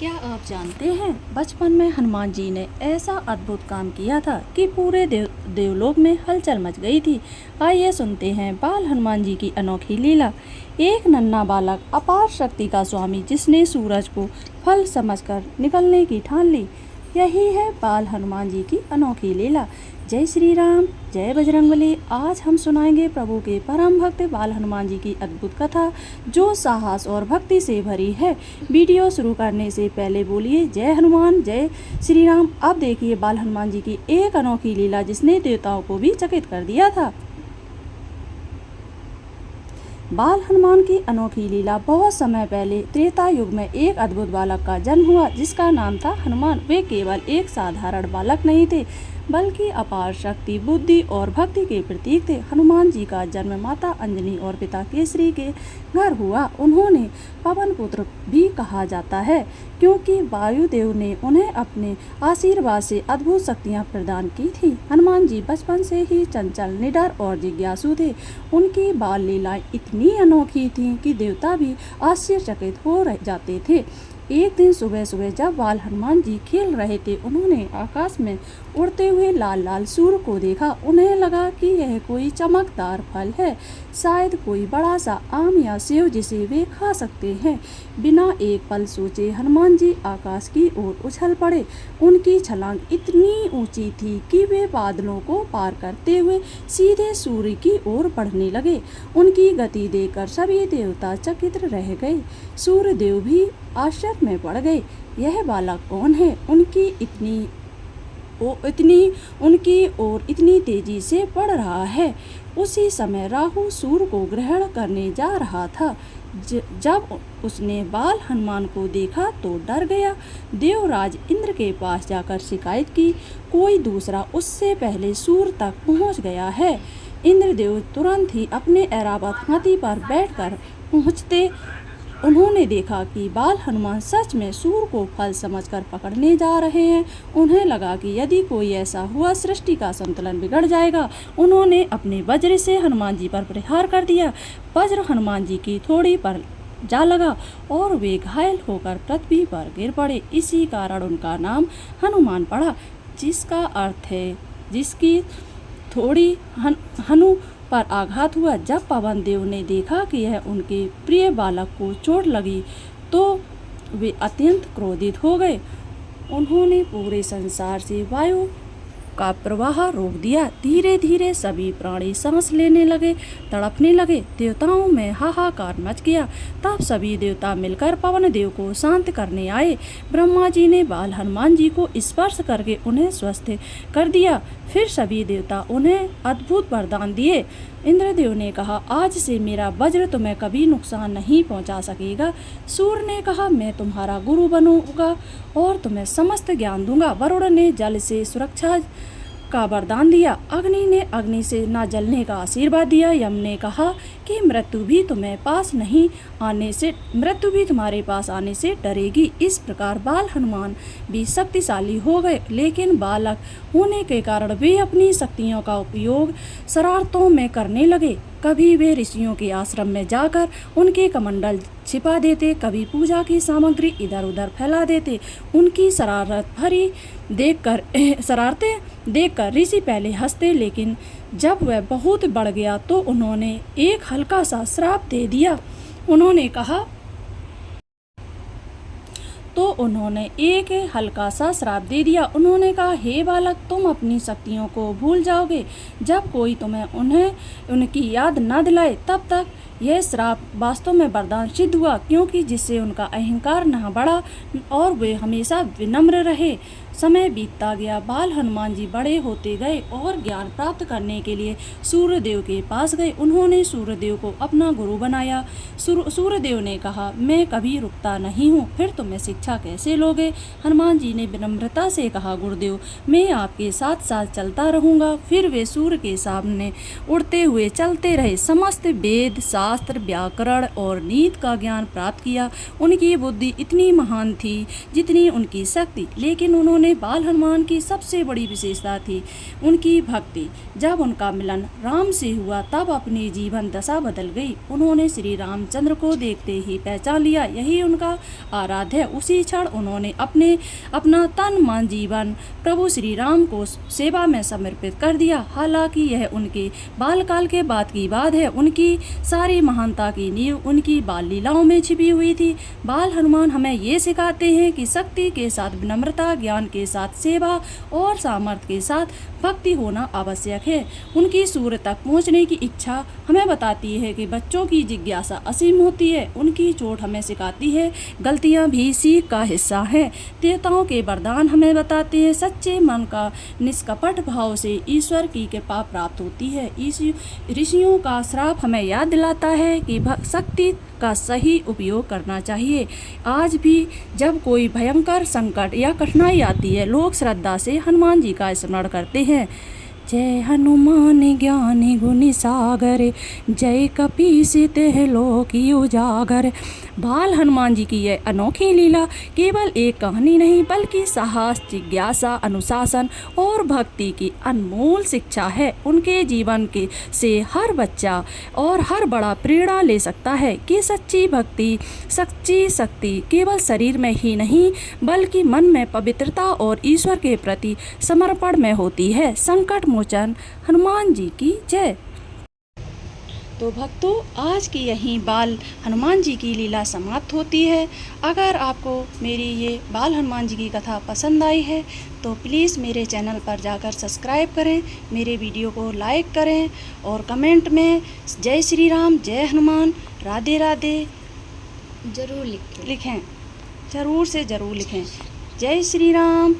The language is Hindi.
क्या आप जानते हैं बचपन में हनुमान जी ने ऐसा अद्भुत काम किया था कि पूरे देवलोक में हलचल मच गई थी। आइए सुनते हैं बाल हनुमान जी की अनोखी लीला। एक नन्हा बालक अपार शक्ति का स्वामी जिसने सूरज को फल समझकर निकलने की ठान ली। यही है बाल हनुमान जी की अनोखी लीला। जय श्री राम, जय बजरंगबली। आज हम सुनाएंगे प्रभु के परम भक्त बाल हनुमान जी की अद्भुत कथा जो साहस और भक्ति से भरी है। वीडियो शुरू करने से पहले बोलिए जय हनुमान, जय श्री राम। अब देखिए बाल हनुमान जी की एक अनोखी लीला जिसने देवताओं को भी चकित कर दिया था। बाल हनुमान की अनोखी लीला। बहुत समय पहले त्रेता युग में एक अद्भुत बालक का जन्म हुआ जिसका नाम था हनुमान। वे केवल एक साधारण बालक नहीं थे बल्कि अपार शक्ति, बुद्धि और भक्ति के प्रतीक थे। हनुमान जी का जन्म माता अंजनी और पिता केसरी के घर हुआ। उन्होंने पवन पुत्र भी कहा जाता है क्योंकि वायुदेव ने उन्हें अपने आशीर्वाद से अद्भुत शक्तियां प्रदान की थी। हनुमान जी बचपन से ही चंचल, निडर और जिज्ञासु थे। उनकी बाल लीलाएं इतनी अनोखी थीं कि देवता भी आश्चर्यचकित हो जाते थे। एक दिन सुबह सुबह जब बाल हनुमान जी खेल रहे थे, उन्होंने आकाश में उड़ते हुए लाल लाल सूर्य को देखा। उन्हें लगा कि यह कोई चमकदार फल है, शायद कोई बड़ा सा आम या सेव जिसे वे खा सकते हैं। बिना एक पल सोचे हनुमान जी आकाश की ओर उछल पड़े। उनकी छलांग इतनी ऊंची थी कि वे बादलों को पार करते हुए सीधे सूर्य की ओर बढ़ने लगे। उनकी गति देखकर सभी देवता चकित रह गए। सूर्य देव भी आश्चर्य में पड़ गए। यह बालक कौन है? उनकी ओर इतनी तेजी से बढ़ रहा है। उसी समय राहु सूर्य को ग्रहण करने जा रहा था। जब उसने बाल हनुमान को देखा तो डर गया। देवराज इंद्र के पास जाकर शिकायत की, कोई दूसरा उससे पहले सूर्य तक पहुंच गया है। इंद्रदेव तुरंत ही अपने ऐरावत हाथी पर बैठकर पहुंचते उन्होंने देखा कि बाल हनुमान सच में सूर्य को फल समझकर पकड़ने जा रहे हैं। उन्हें लगा कि यदि कोई ऐसा हुआ सृष्टि का संतुलन बिगड़ जाएगा। उन्होंने अपने वज्र से हनुमान जी पर प्रहार कर दिया। वज्र हनुमान जी की थोड़ी पर जा लगा और वे घायल होकर पृथ्वी पर गिर पड़े। इसी कारण उनका नाम हनुमान पड़ा, जिसका अर्थ है जिसकी थोड़ी हनु पर आघात हुआ। जब पवन देव ने देखा कि यह उनके प्रिय बालक को चोट लगी तो वे अत्यंत क्रोधित हो गए। उन्होंने पूरे संसार से वायु का प्रवाह रोक दिया। धीरे धीरे सभी प्राणी सांस लेने लगे, तड़पने लगे। देवताओं में हाहाकार मच गया। तब सभी देवता मिलकर पवन देव को शांत करने आए। ब्रह्मा जी ने बाल हनुमान जी को स्पर्श करके उन्हें स्वस्थ कर दिया। फिर सभी देवता उन्हें अद्भुत वरदान दिए। इंद्रदेव ने कहा, आज से मेरा वज्र तुम्हें कभी नुकसान नहीं पहुंचा सकेगा। सूर्य ने कहा, मैं तुम्हारा गुरु बनूंगा और तुम्हें समस्त ज्ञान दूंगा। वरुण ने जल से सुरक्षा का वरदान दिया। अग्नि ने अग्नि से न जलने का आशीर्वाद दिया। यम ने कहा कि मृत्यु भी तुम्हारे पास आने से डरेगी। इस प्रकार बाल हनुमान भी शक्तिशाली हो गए, लेकिन बालक होने के कारण वे अपनी शक्तियों का उपयोग शरारतों में करने लगे। कभी वे ऋषियों के आश्रम में जाकर उनके कमंडल छिपा देते, कभी पूजा की सामग्री इधर उधर फैला देते। उनकी शरारतें देखकर ऋषि पहले हंसते, लेकिन जब वह बहुत बढ़ गया तो उन्होंने एक हल्का सा श्राप दे दिया। उन्होंने कहा हे बालक, तुम अपनी शक्तियों को भूल जाओगे। जब कोई तुम्हें उनकी याद न दिलाए तब तक यह श्राप वास्तव में वरदान सिद्ध हुआ, क्योंकि जिससे उनका अहंकार न बढ़ा और वे हमेशा विनम्र रहे। समय बीतता गया। बाल हनुमान जी बड़े होते गए और ज्ञान प्राप्त करने के लिए सूर्यदेव के पास गए। उन्होंने सूर्यदेव को अपना गुरु बनाया। सूर्यदेव ने कहा, मैं कभी रुकता नहीं हूँ, फिर तुम्हें शिक्षा कैसे लोगे? हनुमान जी ने विनम्रता से कहा, गुरुदेव, मैं आपके साथ साथ चलता रहूँगा। फिर वे सूर्य के सामने उड़ते हुए चलते रहे। समस्त वेद शास्त्र शास्त्र, व्याकरण और नीति का ज्ञान प्राप्त किया। उनकी बुद्धि इतनी महान थी जितनी उनकी शक्ति, लेकिन उन्होंने बाल हनुमान की सबसे बड़ी विशेषता थी उनकी भक्ति। जब उनका मिलन राम से हुआ तब अपनी जीवन दशा बदल गई। उन्होंने श्री रामचंद्र को देखते ही पहचान लिया यही उनका आराध्य है। उसी क्षण उन्होंने अपना तन मन जीवन प्रभु श्री राम को सेवा में समर्पित कर दिया। हालांकि यह उनके बालकाल के बाद की बात है। उनकी सारी महानता की नींव उनकी बाल लीलाओं में छिपी हुई थी। बाल हनुमान हमें ये सिखाते हैं कि शक्ति के साथ विनम्रता, ज्ञान के साथ सेवा और सामर्थ्य के साथ भक्ति होना आवश्यक है। उनकी सूर्य तक पहुंचने की इच्छा हमें बताती है कि बच्चों की जिज्ञासा असीम होती है। उनकी चोट हमें सिखाती है गलतियां भी सीख का हिस्सा हैं। देवताओं के वरदान हमें बताते हैं सच्चे मन का निष्कपट भाव से ईश्वर की कृपा प्राप्त होती है। ऋषियों का श्राप हमें याद दिलाता है कि शक्ति का सही उपयोग करना चाहिए। आज भी जब कोई भयंकर संकट या कठिनाई आती है, लोग श्रद्धा से हनुमान जी का स्मरण करते हैं। जय हनुमान ज्ञान गुण सागर, जय कपीस तिह लोक उजागर। बाल हनुमान जी की यह अनोखी लीला केवल एक कहानी नहीं बल्कि साहस, जिज्ञासा, अनुशासन और भक्ति की अनमोल शिक्षा है। उनके जीवन के से हर बच्चा और हर बड़ा प्रेरणा ले सकता है कि सच्ची भक्ति, सच्ची शक्ति केवल शरीर में ही नहीं बल्कि मन में पवित्रता और ईश्वर के प्रति समर्पण में होती है। संकट मोचन हनुमान जी की जय। तो भक्तों, आज की यहीं बाल हनुमान जी की लीला समाप्त होती है। अगर आपको मेरी ये बाल हनुमान जी की कथा पसंद आई है तो प्लीज़ मेरे चैनल पर जाकर सब्सक्राइब करें, मेरे वीडियो को लाइक करें और कमेंट में जय श्री राम, जय हनुमान, राधे राधे जरूर लिखें। ज़रूर से ज़रूर लिखें। जय श्री राम।